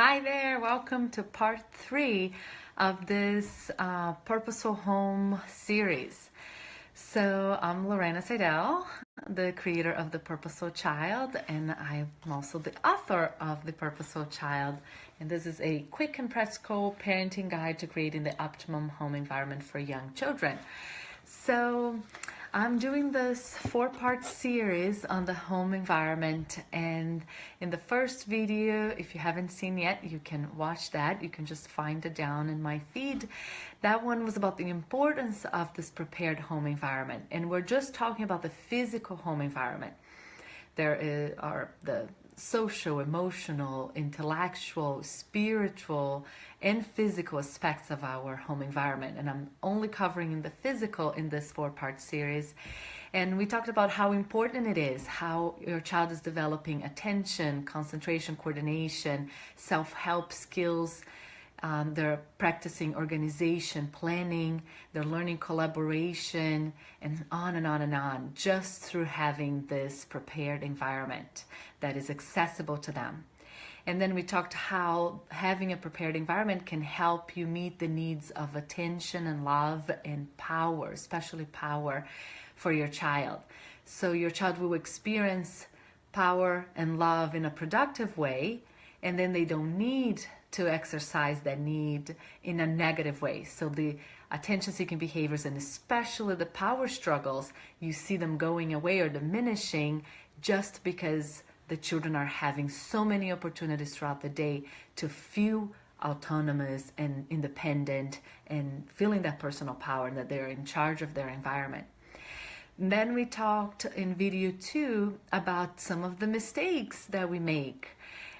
Hi there, welcome to part 3 of this Purposeful Home series. So I'm Lorena Seidel, the creator of The Purposeful Child, and I'm also the author of The Purposeful Child. And this is a quick and practical parenting guide to creating the optimum home environment for young children. So I'm doing this 4-part series on the home environment, and in the first video, if you haven't seen yet, you can watch that. You can just find it down in my feed. That one was about the importance of this prepared home environment, and we're just talking about the physical home environment. There are the social, emotional, intellectual, spiritual, and physical aspects of our home environment. And I'm only covering the physical in this 4-part series. And we talked about how important it is, how your child is developing attention, concentration, coordination, self-help skills. They're practicing organization, planning, they're learning collaboration, and on and on and on, just through having this prepared environment that is accessible to them. And then we talked how having a prepared environment can help you meet the needs of attention and love and power, especially power for your child. So your child will experience power and love in a productive way, and then they don't need to exercise that need in a negative way. So the attention-seeking behaviors, and especially the power struggles, you see them going away or diminishing just because the children are having so many opportunities throughout the day to feel autonomous and independent and feeling that personal power, that they're in charge of their environment. And then we talked in video 2 about some of the mistakes that we make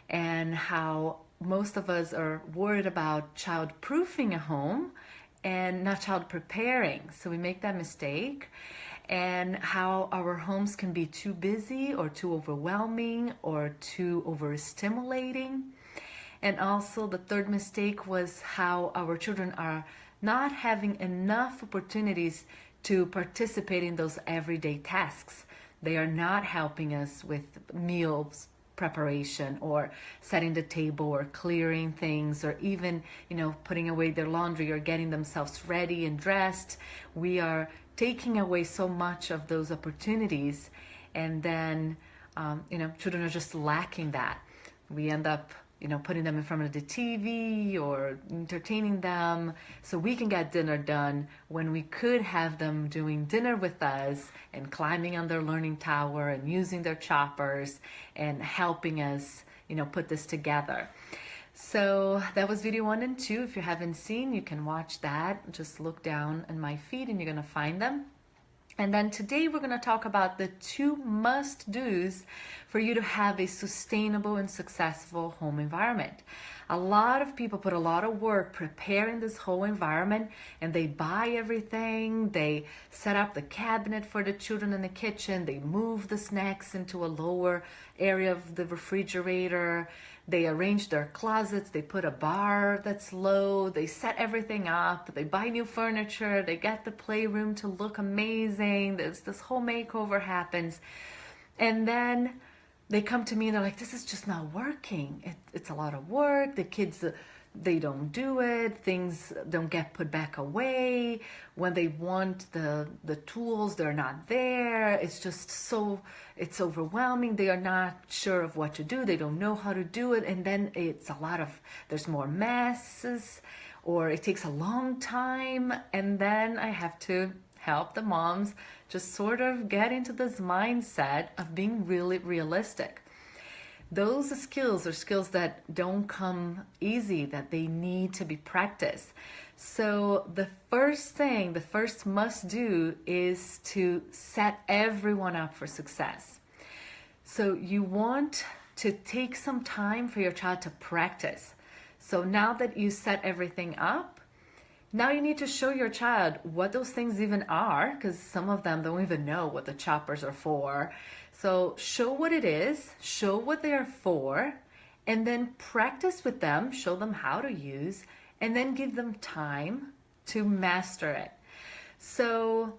and how most of us are worried about child-proofing a home and not child-preparing. So we make that mistake, and how our homes can be too busy or too overwhelming or too overstimulating. And also the third mistake was how our children are not having enough opportunities to participate in those everyday tasks. They are not helping us with meals preparation or setting the table or clearing things or even, putting away their laundry or getting themselves ready and dressed. We are taking away so much of those opportunities, and then, children are just lacking that. We end up putting them in front of the TV or entertaining them so we can get dinner done when we could have them doing dinner with us and climbing on their learning tower and using their choppers and helping us, put this together. So that was video 1 and 2. If you haven't seen, you can watch that. Just look down in my feed and you're going to find them. And then today we're going to talk about the 2 must-dos for you to have a sustainable and successful home environment. A lot of people put a lot of work preparing this whole environment, and they buy everything, they set up the cabinet for the children in the kitchen, they move the snacks into a lower area of the refrigerator, they arrange their closets, they put a bar that's low, they set everything up, they buy new furniture, they get the playroom to look amazing, this whole makeover happens. And then they come to me and they're like, this is just not working. It's a lot of work. The kids, they don't do it. Things don't get put back away. When they want the tools, they're not there. It's just it's overwhelming. They are not sure of what to do. They don't know how to do it. And then there's more messes, or it takes a long time. And then I have to help the moms just sort of get into this mindset of being really realistic. Those skills are skills that don't come easy, that they need to be practiced. So the first must do is to set everyone up for success. So you want to take some time for your child to practice. So now that you set everything up, now you need to show your child what those things even are, because some of them don't even know what the choppers are for. So show what it is, show what they are for, and then practice with them, show them how to use, and then give them time to master it. So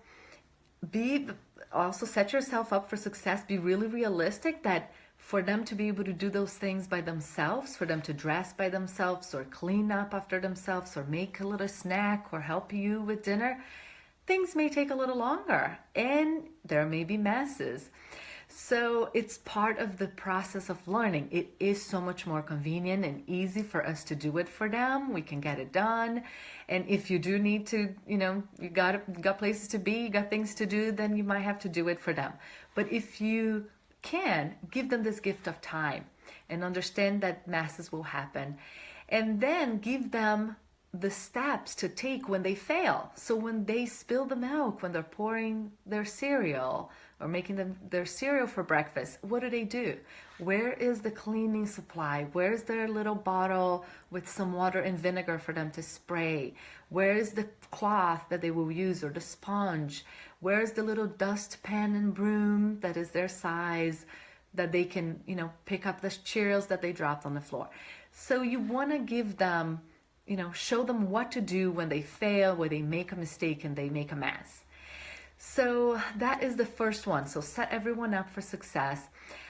also set yourself up for success. Be really realistic that for them to be able to do those things by themselves, for them to dress by themselves or clean up after themselves or make a little snack or help you with dinner, things may take a little longer and there may be messes. So it's part of the process of learning. It is so much more convenient and easy for us to do it for them. We can get it done. And if you do need to, you got places to be, you got things to do, then you might have to do it for them. But if you can, give them this gift of time and understand that messes will happen. And then give them the steps to take when they fail. So when they spill the milk, when they're pouring their cereal or making them their cereal for breakfast, what do? Where is the cleaning supply? Where's their little bottle with some water and vinegar for them to spray? Where's the cloth that they will use or the sponge? Where's the little dustpan and broom that is their size that they can, pick up the Cheerios that they dropped on the floor? So you want to give them, show them what to do when they fail, when they make a mistake and they make a mess. So that is the first one. So set everyone up for success.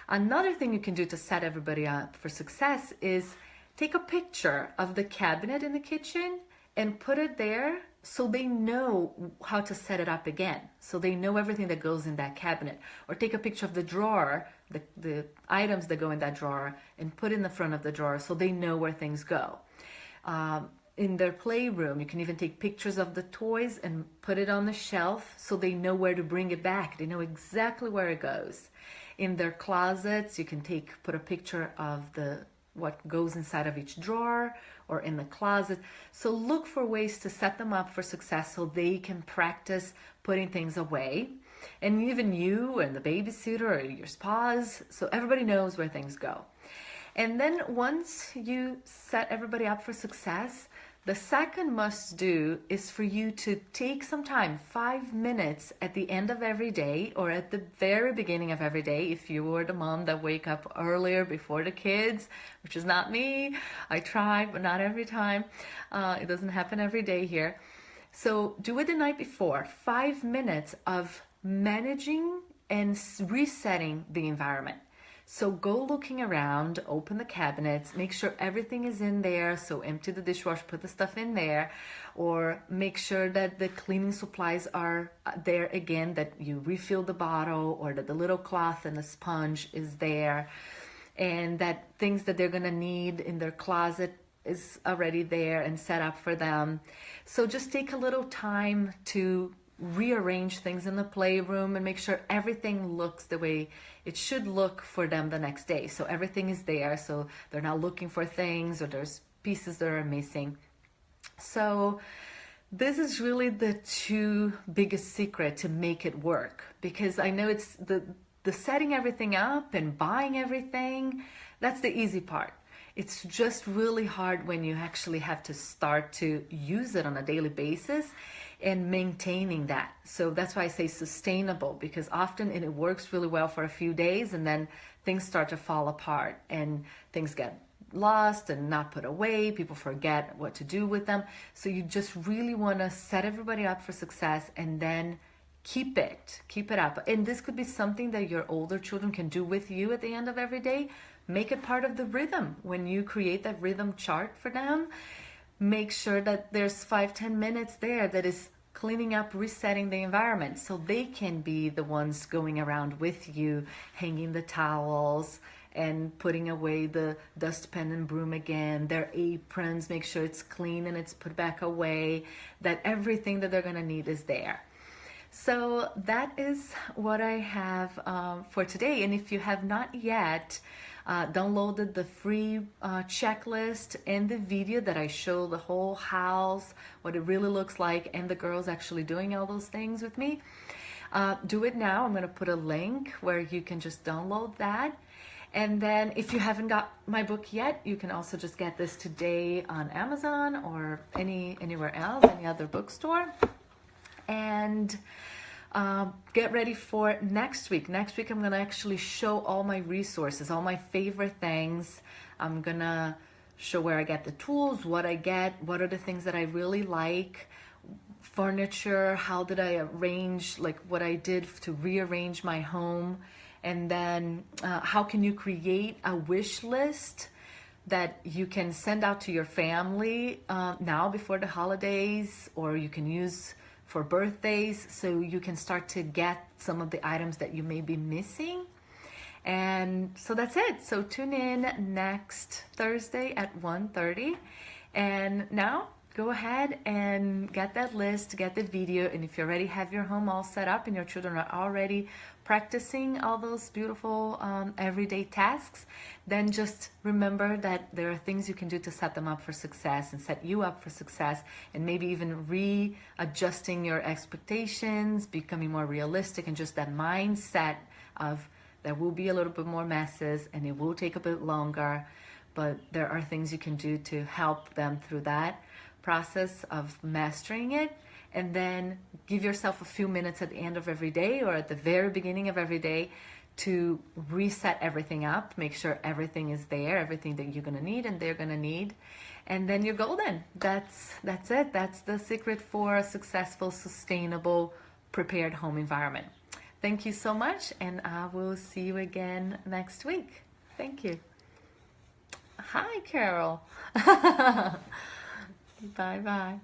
Another thing you can do to set everybody up for success is take a picture of the cabinet in the kitchen and put it there so they know how to set it up again. So they know everything that goes in that cabinet. Or take a picture of the drawer, the items that go in that drawer, and put in the front of the drawer so they know where things go. In their playroom, you can even take pictures of the toys and put it on the shelf so they know where to bring it back. They know exactly where it goes. In their closets, you can put a picture of what goes inside of each drawer or in the closet. So look for ways to set them up for success so they can practice putting things away. And even you and the babysitter or your spouse, so everybody knows where things go. And then once you set everybody up for success, the second must do is for you to take some time, 5 minutes at the end of every day or at the very beginning of every day. If you were the mom that wake up earlier before the kids, which is not me, I try, but not every time. It doesn't happen every day here. So do it the night before, 5 minutes of managing and resetting the environment. So go looking around, open the cabinets, make sure everything is in there. So empty the dishwasher, put the stuff in there, or make sure that the cleaning supplies are there again, that you refill the bottle, or that the little cloth and the sponge is there, and that things that they're gonna need in their closet is already there and set up for them. So just take a little time to rearrange things in the playroom and make sure everything looks the way it should look for them the next day. So everything is there, so they're not looking for things or there's pieces that are missing. So this is really the two biggest secret to make it work, because I know it's the setting everything up and buying everything, that's the easy part. It's just really hard when you actually have to start to use it on a daily basis and maintaining that. So that's why I say sustainable, because often it works really well for a few days and then things start to fall apart and things get lost and not put away. People forget what to do with them. So you just really want to set everybody up for success and then keep it up. And this could be something that your older children can do with you at the end of every day. Make it part of the rhythm. When you create that rhythm chart for them, make sure that there's 5-10 minutes there that is cleaning up, resetting the environment, so they can be the ones going around with you, hanging the towels and putting away the dustpan and broom again, their aprons, make sure it's clean and it's put back away, that everything that they're gonna need is there. So that is what I have for today. And if you have not yet downloaded the free checklist and the video that I show the whole house, what it really looks like, and the girls actually doing all those things with me, do it now. I'm going to put a link where you can just download that. And then if you haven't got my book yet, you can also just get this today on Amazon or anywhere else, any other bookstore. And get ready for next week. Next week, I'm going to actually show all my resources, all my favorite things. I'm going to show where I get the tools, what I get, what are the things that I really like, furniture, how did I arrange, like what I did to rearrange my home And then how can you create a wish list that you can send out to your family now before the holidays, or you can use for birthdays, so you can start to get some of the items that you may be missing. And so that's it. So tune in next Thursday at 1:30. And now go ahead and get that list, get the video. And if you already have your home all set up and your children are already practicing all those beautiful everyday tasks, then just remember that there are things you can do to set them up for success and set you up for success, and maybe even readjusting your expectations, becoming more realistic, and just that mindset of there will be a little bit more messes and it will take a bit longer, but there are things you can do to help them through that process of mastering it. And then give yourself a few minutes at the end of every day or at the very beginning of every day to reset everything up, make sure everything is there, everything that you're gonna need and they're gonna need, and then you're golden. That's it. That's the secret for a successful, sustainable, prepared home environment. Thank you so much, and I will see you again next week. Thank you. Hi, Carol. Bye-bye.